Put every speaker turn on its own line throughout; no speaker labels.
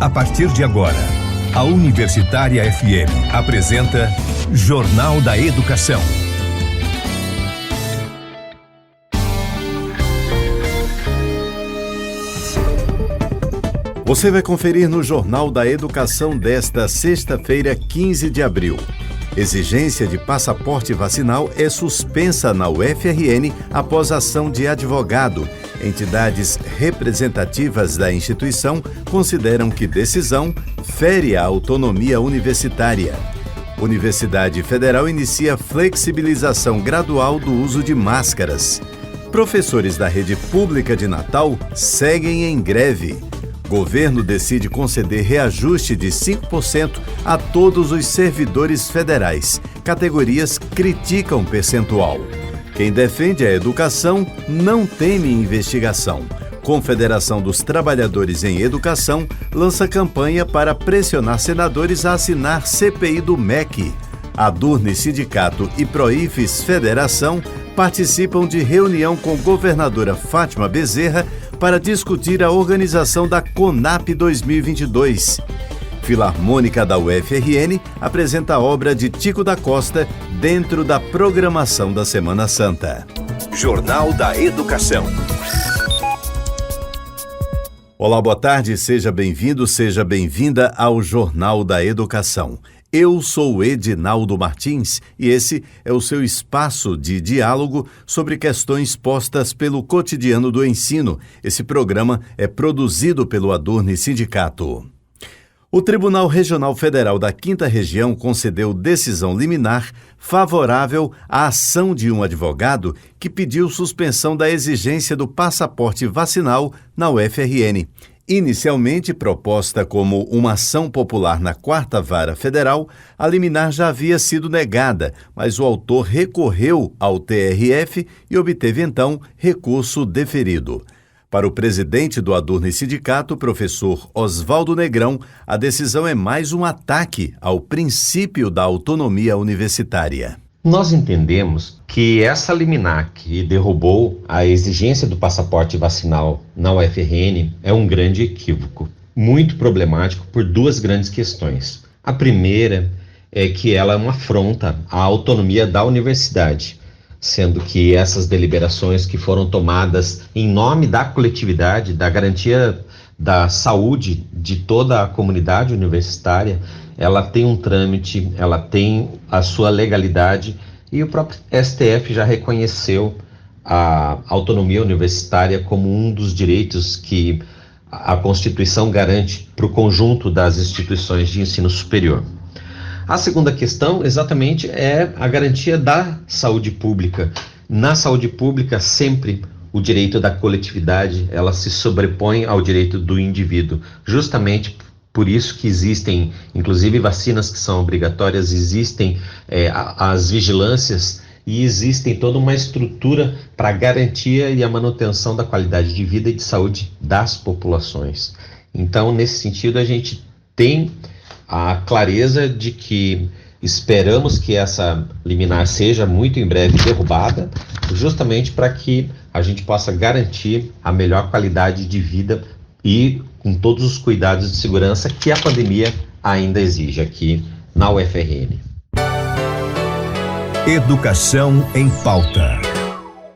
A partir de agora, a Universitária FM apresenta Jornal da Educação.
Você vai conferir no Jornal da Educação desta sexta-feira, 15 de abril. Exigência de passaporte vacinal é suspensa na UFRN após ação de advogado. Entidades representativas da instituição consideram que decisão fere a autonomia universitária. Universidade Federal inicia flexibilização gradual do uso de máscaras. Professores da rede pública de Natal seguem em greve. Governo decide conceder reajuste de 5% a todos os servidores federais. Categorias criticam percentual. Quem defende a educação não teme investigação. Confederação dos Trabalhadores em Educação lança campanha para pressionar senadores a assinar CPI do MEC. Adurne Sindicato e Proifes Federação participam de reunião com governadora Fátima Bezerra para discutir a organização da CONAP 2022. Filarmônica da UFRN apresenta a obra de Tico da Costa dentro da programação da Semana Santa.
Jornal da Educação.
Olá, boa tarde, seja bem-vindo, seja bem-vinda ao Jornal da Educação. Eu sou Edinaldo Martins e esse é o seu espaço de diálogo sobre questões postas pelo cotidiano do ensino. Esse programa é produzido pelo Adurne Sindicato. O Tribunal Regional Federal da 5ª Região concedeu decisão liminar favorável à ação de um advogado que pediu suspensão da exigência do passaporte vacinal na UFRN. Inicialmente proposta como uma ação popular na 4ª Vara Federal, a liminar já havia sido negada, mas o autor recorreu ao TRF e obteve então recurso deferido. Para o presidente do Adurne Sindicato, professor Oswaldo Negrão, a decisão é mais um ataque ao princípio da autonomia universitária.
Nós entendemos que essa liminar que derrubou a exigência do passaporte vacinal na UFRN é um grande equívoco, muito problemático por duas grandes questões. A primeira é que ela é uma afronta à autonomia da universidade, sendo que essas deliberações que foram tomadas em nome da coletividade, da garantia da saúde de toda a comunidade universitária, ela tem um trâmite, ela tem a sua legalidade e o próprio STF já reconheceu a autonomia universitária como um dos direitos que a Constituição garante para o conjunto das instituições de ensino superior. A segunda questão, exatamente, é a garantia da saúde pública. Na saúde pública, sempre o direito da coletividade, ela se sobrepõe ao direito do indivíduo, justamente por isso que existem, inclusive, vacinas que são obrigatórias, existem as vigilâncias e existem toda uma estrutura para a garantia e a manutenção da qualidade de vida e de saúde das populações. Então, nesse sentido, a gente tem a clareza de que esperamos que essa liminar seja muito em breve derrubada, justamente para que a gente possa garantir a melhor qualidade de vida e com todos os cuidados de segurança que a pandemia ainda exige aqui na UFRN.
Educação em pauta.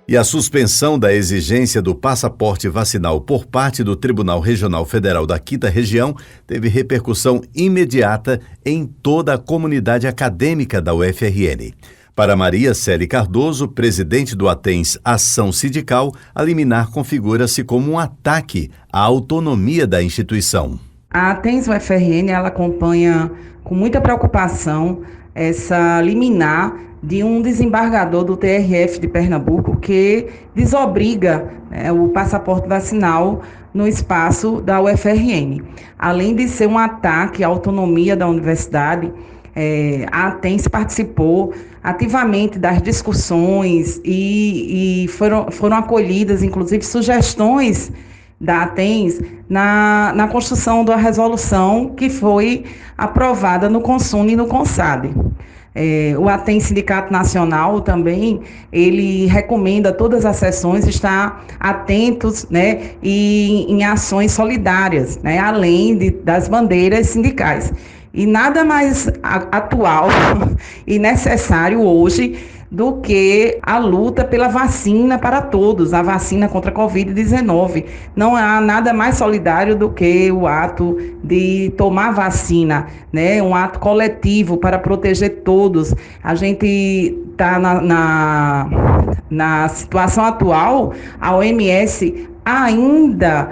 E a suspensão da exigência do passaporte vacinal por parte do Tribunal Regional Federal da 5ª Região teve repercussão imediata em toda a comunidade acadêmica da UFRN. Para Maria Célia Cardoso, presidente do ATENS Ação Sindical, a liminar configura-se como um ataque à autonomia da instituição.
A ATENS UFRN ela acompanha com muita preocupação essa liminar de um desembargador do TRF de Pernambuco que desobriga o passaporte vacinal no espaço da UFRN. Além de ser um ataque à autonomia da universidade, a ATENS participou ativamente das discussões e foram acolhidas, inclusive, sugestões da ATENS na construção da resolução que foi aprovada no CONSUN e no CONSAD. O ATEM Sindicato Nacional também, ele recomenda todas as sessões estar atentos, né, e em ações solidárias, né, além das bandeiras sindicais. E nada mais atual e necessário hoje do que a luta pela vacina para todos, a vacina contra a Covid-19. Não há nada mais solidário do que o ato de tomar vacina, né? Um ato coletivo para proteger todos. A gente está na situação atual, a OMS ainda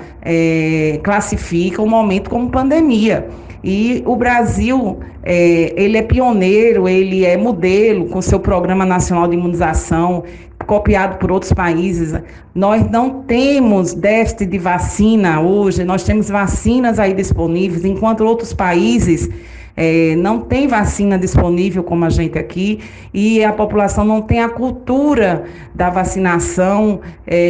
classifica o momento como pandemia. E o Brasil, ele é pioneiro, ele é modelo com seu Programa Nacional de Imunização, copiado por outros países. Nós não temos déficit de vacina hoje, nós temos vacinas aí disponíveis, enquanto outros países não tem vacina disponível como a gente aqui, e a população não tem a cultura da vacinação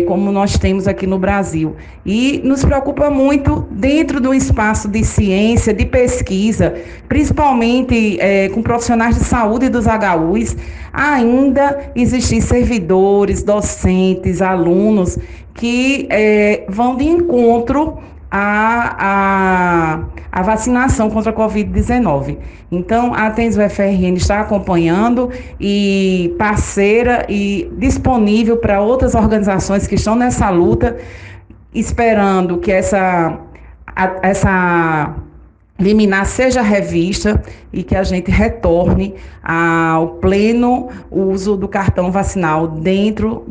como nós temos aqui no Brasil. E nos preocupa muito dentro do espaço de ciência, de pesquisa, principalmente com profissionais de saúde dos HUs, ainda existem servidores, docentes, alunos que vão de encontro a vacinação contra a Covid-19. Então, a Atenas UFRN está acompanhando e parceira e disponível para outras organizações que estão nessa luta, esperando que essa liminar seja revista e que a gente retorne ao pleno uso do cartão vacinal dentro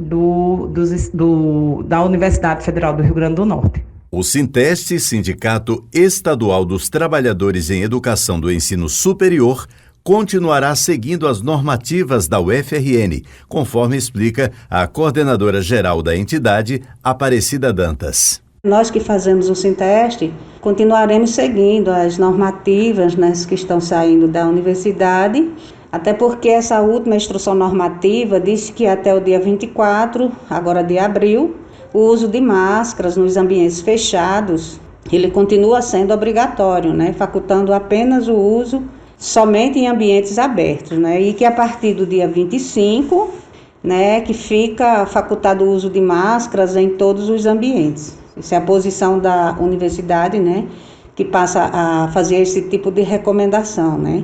da Universidade Federal do Rio Grande do Norte.
O Sinteste, Sindicato Estadual dos Trabalhadores em Educação do Ensino Superior, continuará seguindo as normativas da UFRN, conforme explica a coordenadora geral da entidade, Aparecida Dantas.
Nós que fazemos o Sinteste, continuaremos seguindo as normativas, né, que estão saindo da universidade, até porque essa última instrução normativa diz que até o dia 24, agora de abril, o uso de máscaras nos ambientes fechados, ele continua sendo obrigatório, né, facultando apenas o uso somente em ambientes abertos, né, e que a partir do dia 25, né, que fica facultado o uso de máscaras em todos os ambientes. Essa é a posição da universidade, né, que passa a fazer esse tipo de recomendação, né.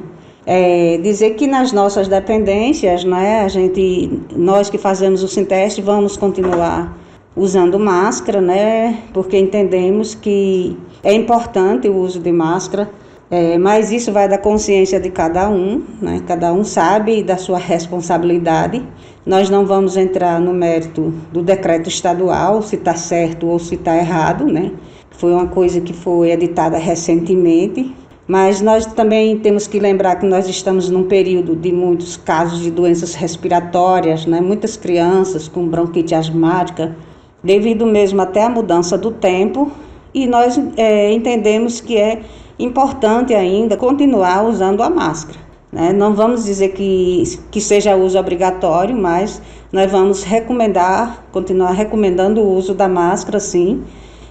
Dizer que nas nossas dependências, né, nós que fazemos o Sinteste vamos continuar usando máscara, né, porque entendemos que é importante o uso de máscara, mas isso vai da consciência de cada um, né, cada um sabe da sua responsabilidade. Nós não vamos entrar no mérito do decreto estadual, se está certo ou se está errado, né, foi uma coisa que foi editada recentemente, mas nós também temos que lembrar que nós estamos num período de muitos casos de doenças respiratórias, né, muitas crianças com bronquite asmática, devido mesmo até à mudança do tempo, e nós entendemos que é importante ainda continuar usando a máscara, né? Não vamos dizer que seja uso obrigatório, mas nós vamos continuar recomendando o uso da máscara, sim.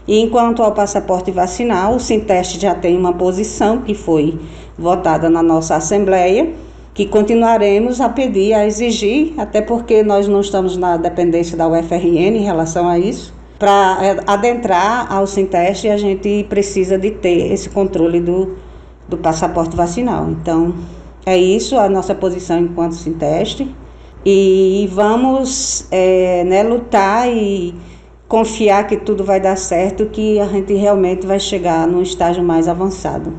E enquanto ao passaporte vacinal, o Sinteste já tem uma posição que foi votada na nossa Assembleia, que continuaremos a pedir, a exigir, até porque nós não estamos na dependência da UFRN em relação a isso. Para adentrar ao Sinteste, a gente precisa de ter esse controle do passaporte vacinal. Então, é isso a nossa posição enquanto Sinteste. E vamos lutar e confiar que tudo vai dar certo, que a gente realmente vai chegar num estágio mais avançado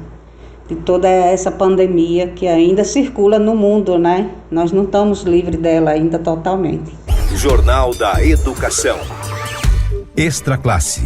de toda essa pandemia que ainda circula no mundo, né? Nós não estamos livres dela ainda totalmente.
Jornal da Educação. Extra Classe.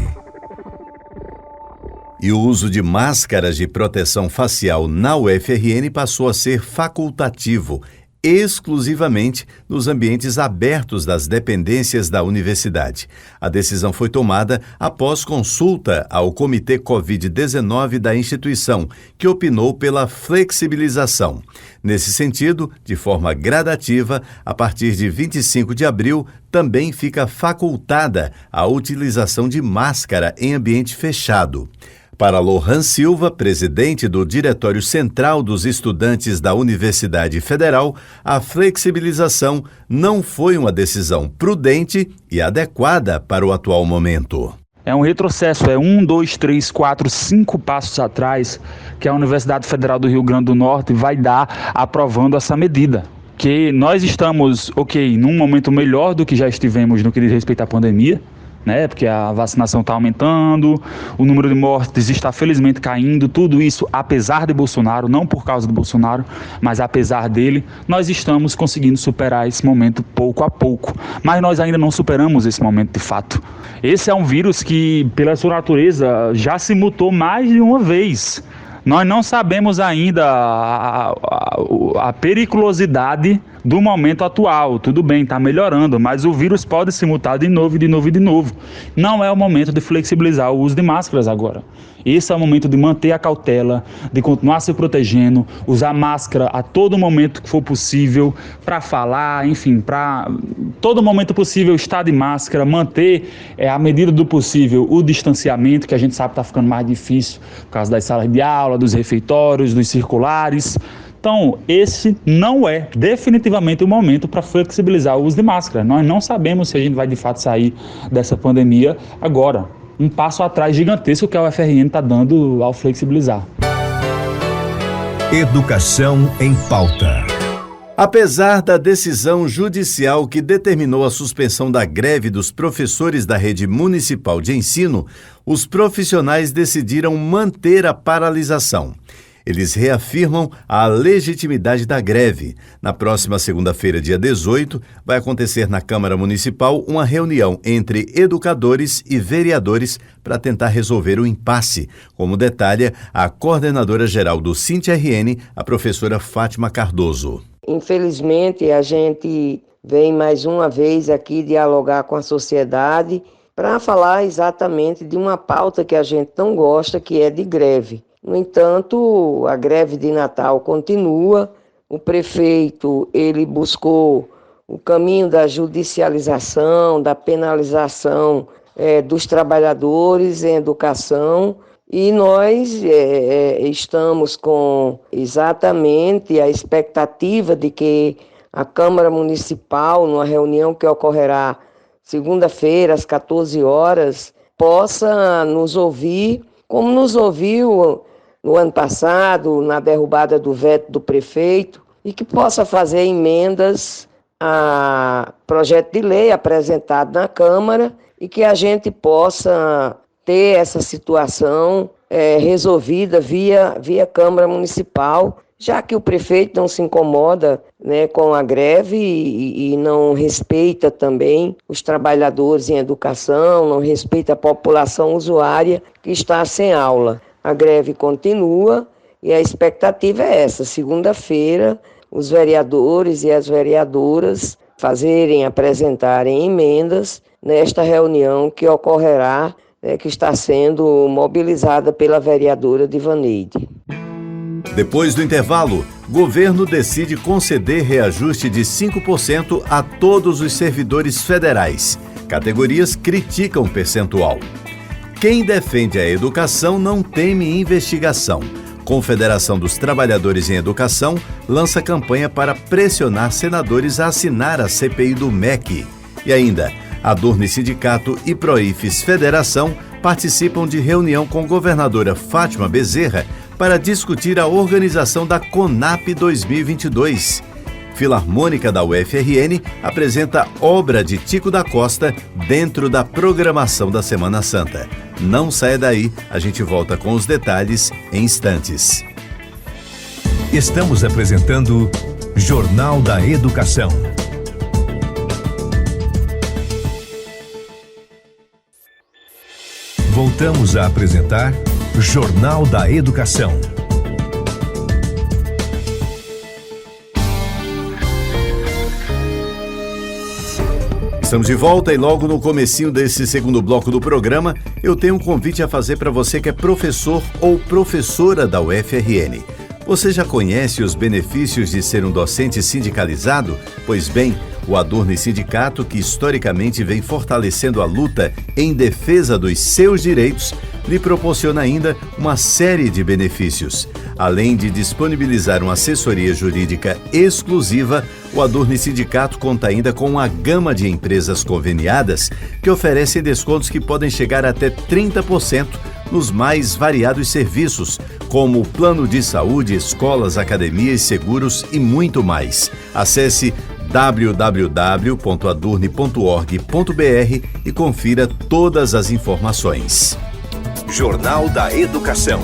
E o uso de máscaras de proteção facial na UFRN passou a ser facultativo, exclusivamente nos ambientes abertos das dependências da universidade. A decisão foi tomada após consulta ao Comitê Covid-19 da instituição, que opinou pela flexibilização. Nesse sentido, de forma gradativa, a partir de 25 de abril, também fica facultada a utilização de máscara em ambiente fechado. Para Lohan Silva, presidente do Diretório Central dos Estudantes da Universidade Federal, a flexibilização não foi uma decisão prudente e adequada para o atual momento.
É um retrocesso, é 1, 2, 3, 4, 5 passos atrás que a Universidade Federal do Rio Grande do Norte vai dar aprovando essa medida. Que nós estamos, num momento melhor do que já estivemos no que diz respeito à pandemia, né? Porque a vacinação está aumentando, o número de mortes está felizmente caindo, tudo isso apesar de Bolsonaro, não por causa do Bolsonaro, mas apesar dele, nós estamos conseguindo superar esse momento pouco a pouco, mas nós ainda não superamos esse momento de fato. Esse é um vírus que, pela sua natureza, já se mutou mais de uma vez. Nós não sabemos ainda a periculosidade do momento atual. Tudo bem, está melhorando, mas o vírus pode se mutar de novo, de novo e de novo. Não é o momento de flexibilizar o uso de máscaras agora. Esse é o momento de manter a cautela, de continuar se protegendo, usar máscara a todo momento que for possível para falar, enfim, para todo momento possível estar de máscara, manter à medida do possível o distanciamento, que a gente sabe que está ficando mais difícil por causa das salas de aula, dos refeitórios, dos circulares. Então, esse não é definitivamente o momento para flexibilizar o uso de máscara. Nós não sabemos se a gente vai de fato sair dessa pandemia agora. Um passo atrás gigantesco que a UFRN está dando ao flexibilizar.
Educação em pauta.
Apesar da decisão judicial que determinou a suspensão da greve dos professores da rede municipal de ensino, os profissionais decidiram manter a paralisação. Eles reafirmam a legitimidade da greve. Na próxima segunda-feira, dia 18, vai acontecer na Câmara Municipal uma reunião entre educadores e vereadores para tentar resolver o impasse, como detalha a coordenadora-geral do SINT-RN, a professora Fátima Cardoso.
Infelizmente, a gente vem mais uma vez aqui dialogar com a sociedade para falar exatamente de uma pauta que a gente não gosta, que é de greve. No entanto, a greve de Natal continua. O prefeito ele buscou o caminho da judicialização, da penalização dos trabalhadores em educação, e nós estamos com exatamente a expectativa de que a Câmara Municipal, numa reunião que ocorrerá segunda-feira às 14 horas, possa nos ouvir, como nos ouviu no ano passado, na derrubada do veto do prefeito, e que possa fazer emendas a projeto de lei apresentado na Câmara e que a gente possa ter essa situação resolvida via Câmara Municipal, já que o prefeito não se incomoda, né, com a greve e não respeita também os trabalhadores em educação, não respeita a população usuária que está sem aula. A greve continua e a expectativa é essa: segunda-feira, os vereadores e as vereadoras apresentarem emendas nesta reunião que ocorrerá, que está sendo mobilizada pela vereadora Divaneide.
Depois do intervalo, governo decide conceder reajuste de 5% a todos os servidores federais. Categorias criticam percentual. Quem defende a educação não teme investigação. Confederação dos Trabalhadores em Educação lança campanha para pressionar senadores a assinar a CPI do MEC. E ainda, Adurne Sindicato e Proifes Federação participam de reunião com governadora Fátima Bezerra para discutir a organização da CONAP 2022. Filarmônica da UFRN apresenta obra de Tico da Costa dentro da programação da Semana Santa. Não saia daí, a gente volta com os detalhes em instantes.
Estamos apresentando Jornal da Educação. Voltamos a apresentar Jornal da Educação.
Estamos de volta e logo no comecinho desse segundo bloco do programa, eu tenho um convite a fazer para você que é professor ou professora da UFRN. Você já conhece os benefícios de ser um docente sindicalizado? Pois bem, o Adurne Sindicato, que historicamente vem fortalecendo a luta em defesa dos seus direitos, lhe proporciona ainda uma série de benefícios. Além de disponibilizar uma assessoria jurídica exclusiva, o Adurni Sindicato conta ainda com uma gama de empresas conveniadas que oferecem descontos que podem chegar até 30% nos mais variados serviços, como plano de saúde, escolas, academias, seguros e muito mais. Acesse www.adurni.org.br e confira todas as informações.
Jornal da Educação.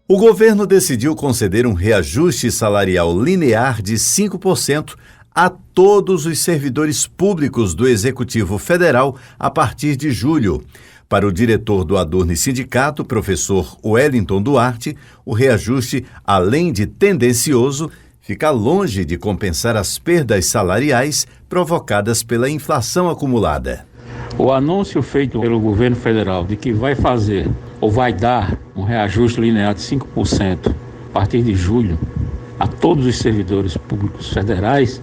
O governo decidiu conceder um reajuste salarial linear de 5% a todos os servidores públicos do Executivo Federal a partir de julho. Para o diretor do Adurni Sindicato, professor Wellington Duarte, o reajuste, além de tendencioso, fica longe de compensar as perdas salariais provocadas pela inflação acumulada.
O anúncio feito pelo governo federal de que vai fazer ou vai dar um reajuste linear de 5% a partir de julho a todos os servidores públicos federais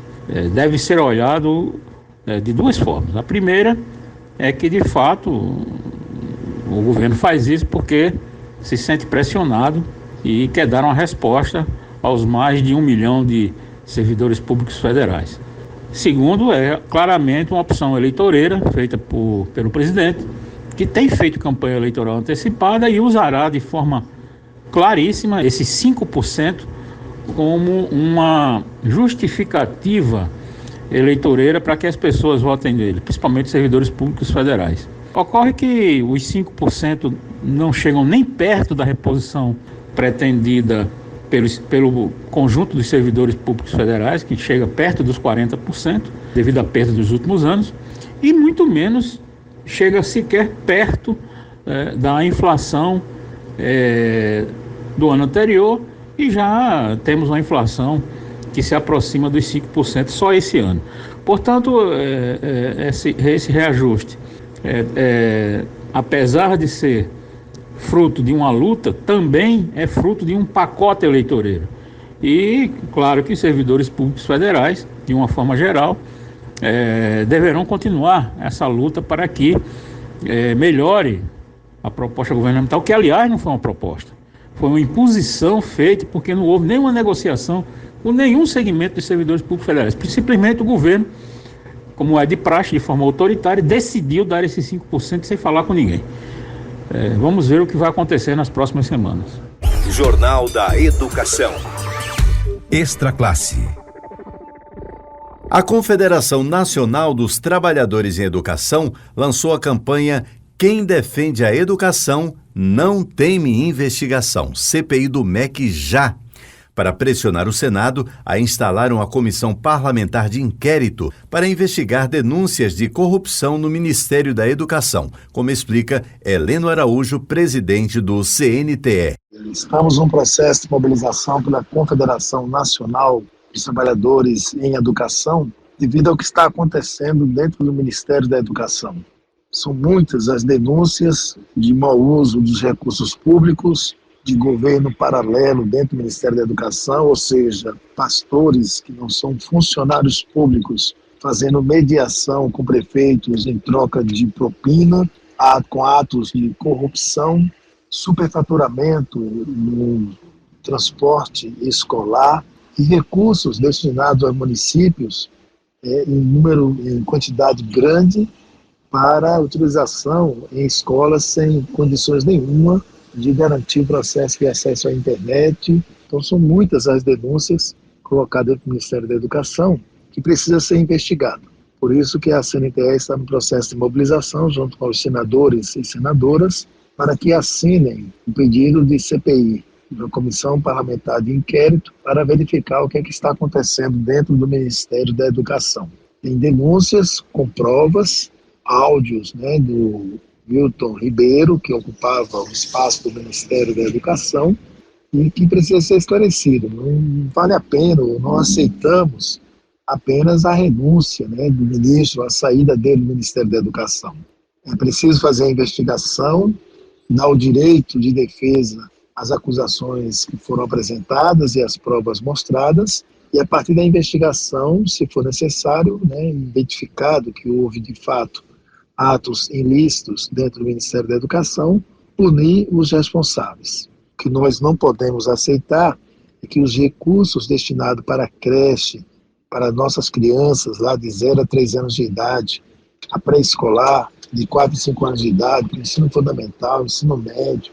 deve ser olhado de duas formas. A primeira é que, de fato, o governo faz isso porque se sente pressionado e quer dar uma resposta aos mais de 1 milhão de servidores públicos federais. Segundo, é claramente uma opção eleitoreira feita pelo presidente, que tem feito campanha eleitoral antecipada e usará de forma claríssima esses 5% como uma justificativa eleitoreira para que as pessoas votem nele, principalmente servidores públicos federais. Ocorre que os 5% não chegam nem perto da reposição pretendida pelo conjunto dos servidores públicos federais, que chega perto dos 40%, devido à perda dos últimos anos, e muito menos chega sequer perto da inflação do ano anterior, e já temos uma inflação que se aproxima dos 5% só esse ano. Portanto, esse reajuste, apesar de ser fruto de uma luta, também é fruto de um pacote eleitoreiro. E, claro que os servidores públicos federais, de uma forma geral, deverão continuar essa luta para que melhore a proposta governamental, que, aliás, não foi uma proposta. Foi uma imposição feita porque não houve nenhuma negociação com nenhum segmento dos servidores públicos federais. Simplesmente o governo, como é de praxe, de forma autoritária, decidiu dar esses 5% sem falar com ninguém. Vamos ver o que vai acontecer nas próximas semanas.
Jornal da Educação. Extra Classe.
A Confederação Nacional dos Trabalhadores em Educação lançou a campanha Quem Defende a Educação Não Teme Investigação, CPI do MEC já, para pressionar o Senado a instalar uma comissão parlamentar de inquérito para investigar denúncias de corrupção no Ministério da Educação, como explica Heleno Araújo, presidente do CNTE.
Estamos num processo de mobilização pela Confederação Nacional dos Trabalhadores em Educação devido ao que está acontecendo dentro do Ministério da Educação. São muitas as denúncias de mau uso dos recursos públicos, de governo paralelo dentro do Ministério da Educação, ou seja, pastores que não são funcionários públicos fazendo mediação com prefeitos em troca de propina, com atos de corrupção, superfaturamento no transporte escolar e recursos destinados aos municípios em quantidade grande para utilização em escolas sem condições nenhuma de garantir o processo de acesso à internet. Então são muitas as denúncias colocadas no Ministério da Educação que precisa ser investigado. Por isso que a CNTE está no processo de mobilização junto com os senadores e senadoras para que assinem o pedido de CPI, da Comissão Parlamentar de Inquérito, para verificar o que está acontecendo dentro do Ministério da Educação. Tem denúncias com provas, áudios do Milton Ribeiro, que ocupava o espaço do Ministério da Educação e que precisa ser esclarecido. Não vale a pena, não aceitamos apenas a renúncia do ministro, a saída dele do Ministério da Educação. É preciso fazer a investigação, dar o direito de defesa às acusações que foram apresentadas e às provas mostradas, e a partir da investigação, se for necessário, identificado que houve de fato atos ilícitos dentro do Ministério da Educação, punir os responsáveis. O que nós não podemos aceitar é que os recursos destinados para a creche, para nossas crianças lá de 0 a 3 anos de idade, a pré-escolar, de 4 a 5 anos de idade, para o ensino fundamental, ensino médio,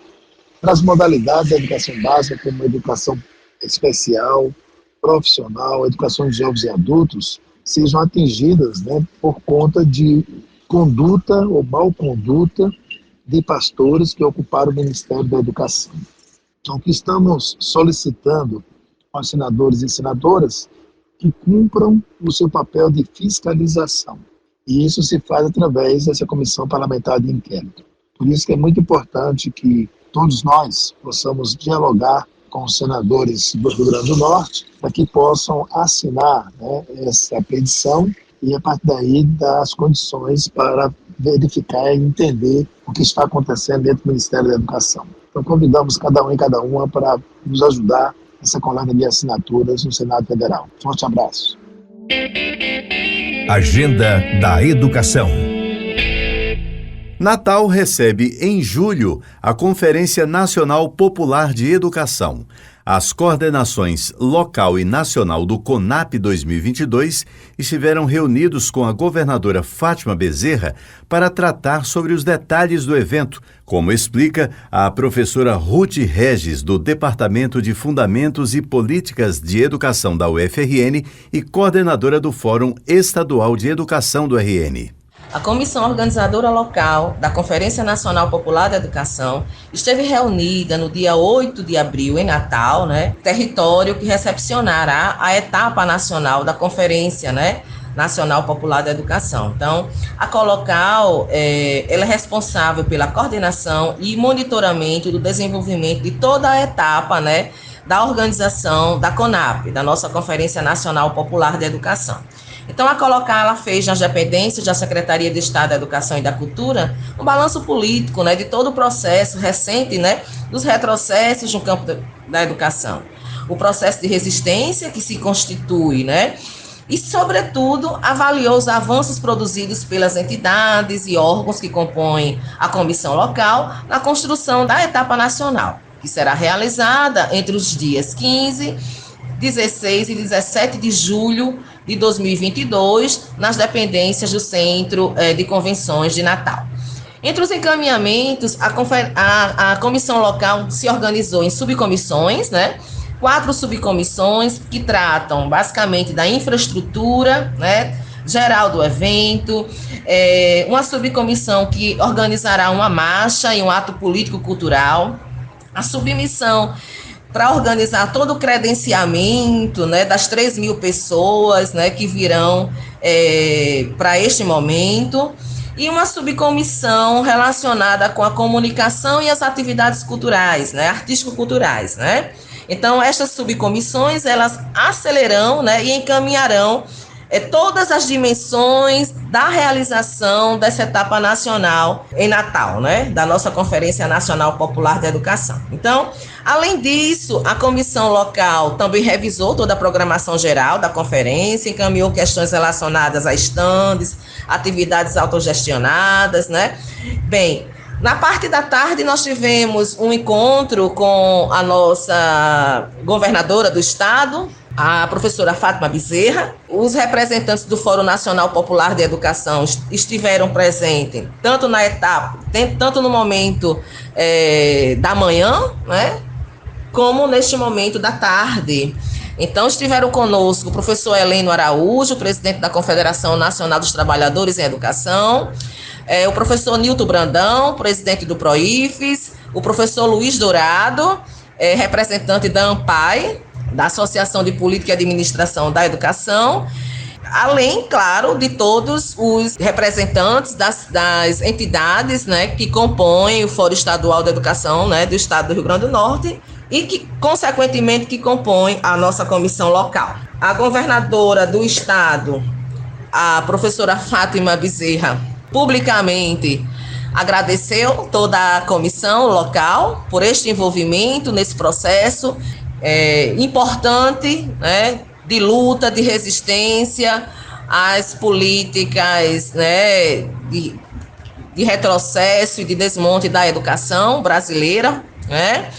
para as modalidades da educação básica, como educação especial, profissional, educação de jovens e adultos, sejam atingidas, né, por conta de conduta ou mal conduta de pastores que ocuparam o Ministério da Educação. Então, o que estamos solicitando aos senadores e senadoras que cumpram o seu papel de fiscalização. E isso se faz através dessa comissão parlamentar de inquérito. Por isso que é muito importante que todos nós possamos dialogar com os senadores do Rio Grande do Norte para que possam assinar, né, essa petição e, a partir daí, dar as condições para verificar e entender o que está acontecendo dentro do Ministério da Educação. Então, convidamos cada um e cada uma para nos ajudar nessa coleta de assinaturas no Senado Federal. Forte abraço.
Agenda da Educação.
Natal recebe em julho a Conferência Nacional Popular de Educação. As coordenações local e nacional do CONAP 2022 estiveram reunidos com a governadora Fátima Bezerra para tratar sobre os detalhes do evento, como explica a professora Ruth Regis, do Departamento de Fundamentos e Políticas de Educação da UFRN e coordenadora do Fórum Estadual de Educação do RN.
A comissão organizadora local da Conferência Nacional Popular da Educação esteve reunida no dia 8 de abril, em Natal, território que recepcionará a etapa nacional da Conferência Nacional Popular da Educação. Então, a COLOCAL ela é responsável pela coordenação e monitoramento do desenvolvimento de toda a etapa da organização da CONAP, da nossa Conferência Nacional Popular da Educação. Então, a COLOCAL ela fez nas dependências da Secretaria de Estado da Educação e da Cultura um balanço político de todo o processo recente dos retrocessos no campo da educação. O processo de resistência que se constitui, e, sobretudo, avaliou os avanços produzidos pelas entidades e órgãos que compõem a comissão local na construção da etapa nacional, que será realizada entre os dias 15, 16 e 17 de julho de 2022, nas dependências do Centro de Convenções de Natal. Entre os encaminhamentos, a comissão local se organizou em subcomissões, 4 subcomissões que tratam basicamente da infraestrutura, geral do evento, uma subcomissão que organizará uma marcha e um ato político-cultural, a submissão para organizar todo o credenciamento das 3.000 pessoas que virão para este momento, e uma subcomissão relacionada com a comunicação e as atividades culturais, artístico-culturais. Então, estas subcomissões, elas acelerarão e encaminharão todas as dimensões da realização dessa etapa nacional em Natal, da nossa Conferência Nacional Popular da Educação. Então, além disso, a comissão local também revisou toda a programação geral da conferência, encaminhou questões relacionadas a estandes, atividades autogestionadas, Bem, na parte da tarde, nós tivemos um encontro com a nossa governadora do estado, a professora Fátima Bezerra. Os representantes do Fórum Nacional Popular de Educação estiveram presentes tanto na etapa, tanto no momento da manhã, como neste momento da tarde. Então, estiveram conosco o professor Heleno Araújo, presidente da Confederação Nacional dos Trabalhadores em Educação, o professor Nilton Brandão, presidente do PROIFES, o professor Luiz Dourado, representante da ANPAI, da Associação de Política e Administração da Educação, além, claro, de todos os representantes das entidades que compõem o Fórum Estadual da Educação do Estado do Rio Grande do Norte e que, consequentemente, que compõem a nossa comissão local. A governadora do estado, a professora Fátima Bezerra, publicamente agradeceu toda a comissão local por este envolvimento nesse processo importante, de luta, de resistência às políticas de retrocesso e de desmonte da educação brasileira, né?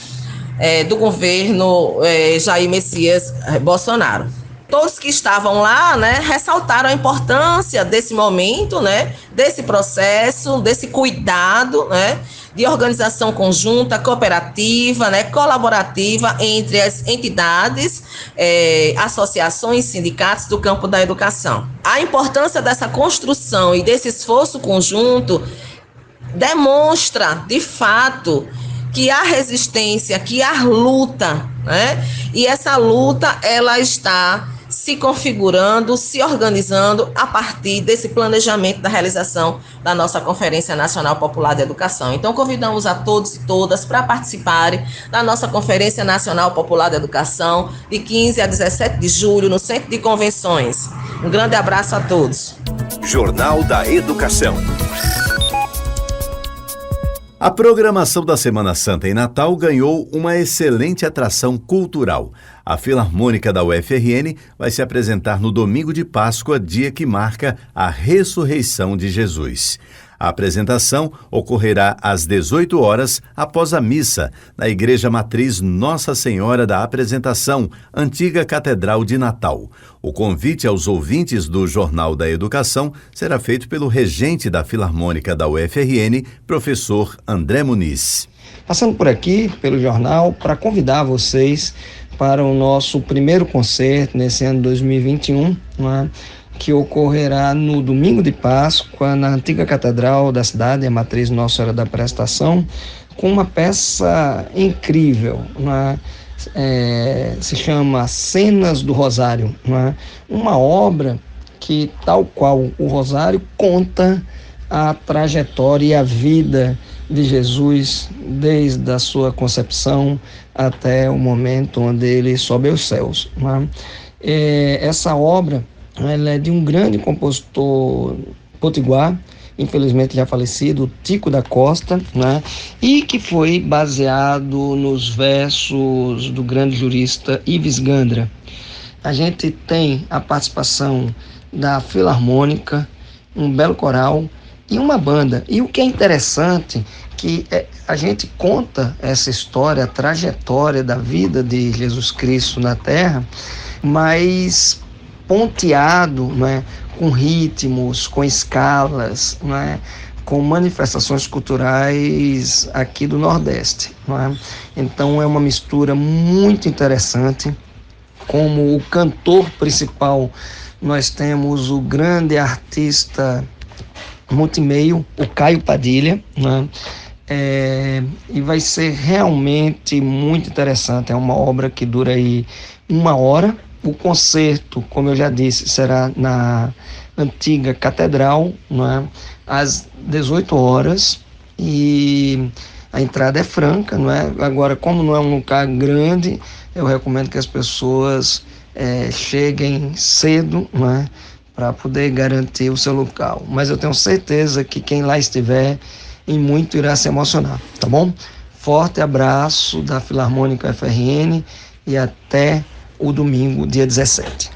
Do governo Jair Messias Bolsonaro. Todos que estavam lá, né, ressaltaram a importância desse momento, né, desse processo, desse cuidado, né, de organização conjunta, cooperativa, né, colaborativa entre as entidades, associações, sindicatos do campo da educação. A importância dessa construção e desse esforço conjunto demonstra, de fato, que há resistência, que há luta, né? E essa luta, ela está se configurando, se organizando a partir desse planejamento da realização da nossa Conferência Nacional Popular de Educação. Então, convidamos a todos e todas para participarem da nossa Conferência Nacional Popular de Educação, de 15 a 17 de julho, no Centro de Convenções. Um grande abraço a todos.
Jornal da Educação.
A programação da Semana Santa em Natal ganhou uma excelente atração cultural. A Filarmônica da UFRN vai se apresentar no domingo de Páscoa, dia que marca a ressurreição de Jesus. A apresentação ocorrerá às 18 horas após a missa, na Igreja Matriz Nossa Senhora da Apresentação, antiga Catedral de Natal. O convite aos ouvintes do Jornal da Educação será feito pelo regente da Filarmônica da UFRN, professor André Muniz.
Passando por aqui, pelo jornal, para convidar vocês para o nosso primeiro concerto nesse ano 2021, que ocorrerá no domingo de Páscoa, na antiga catedral da cidade, a Matriz Nossa Senhora da Prestação, com uma peça incrível, se chama Cenas do Rosário, uma obra que, tal qual o Rosário, conta a trajetória e a vida de Jesus desde a sua concepção até o momento onde ele sobe aos céus. Essa obra, ela é de um grande compositor potiguar, infelizmente já falecido, Tico da Costa, e que foi baseado nos versos do grande jurista Ives Gandra. A gente tem a participação da Filarmônica, um belo coral e uma banda. E o que é interessante que a gente conta essa história, a trajetória da vida de Jesus Cristo na Terra, mas ponteado, com ritmos, com escalas, com manifestações culturais aqui do Nordeste. Então é uma mistura muito interessante. Como o cantor principal, nós temos o grande artista multimeio, o Caio Padilha, e vai ser realmente muito interessante. É uma obra que dura aí 1 hora. O concerto, como eu já disse, será na antiga catedral, às 18 horas, e a entrada é franca, Agora, como não é um lugar grande, eu recomendo que as pessoas cheguem cedo, para poder garantir o seu local. Mas eu tenho certeza que quem lá estiver, em muito irá se emocionar, tá bom? Forte abraço da Filarmônica UFRN e até o domingo, dia 17.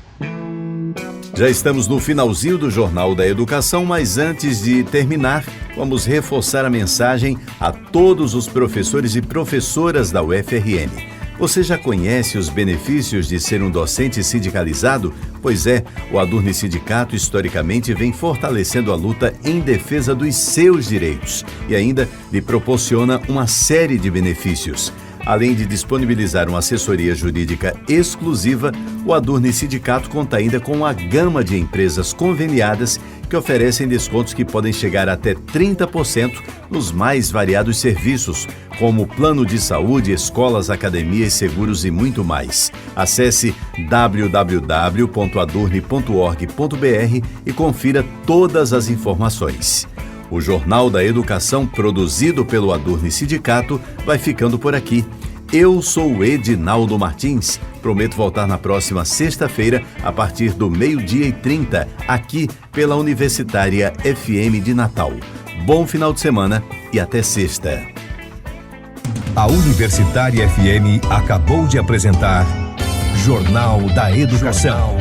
Já estamos no finalzinho do Jornal da Educação, mas antes de terminar, vamos reforçar a mensagem a todos os professores e professoras da UFRN. Você já conhece os benefícios de ser um docente sindicalizado? Pois é, o Adurni Sindicato historicamente vem fortalecendo a luta em defesa dos seus direitos e ainda lhe proporciona uma série de benefícios. Além de disponibilizar uma assessoria jurídica exclusiva, o Adurni Sindicato conta ainda com uma gama de empresas conveniadas que oferecem descontos que podem chegar até 30% nos mais variados serviços, como plano de saúde, escolas, academias, seguros e muito mais. Acesse www.adurni.org.br e confira todas as informações. O Jornal da Educação, produzido pelo Adurni Sindicato, vai ficando por aqui. Eu sou o Edinaldo Martins. Prometo voltar na próxima sexta-feira, a partir do 12h30, aqui pela Universitária FM de Natal. Bom final de semana e até sexta.
A Universitária FM acabou de apresentar Jornal da Educação.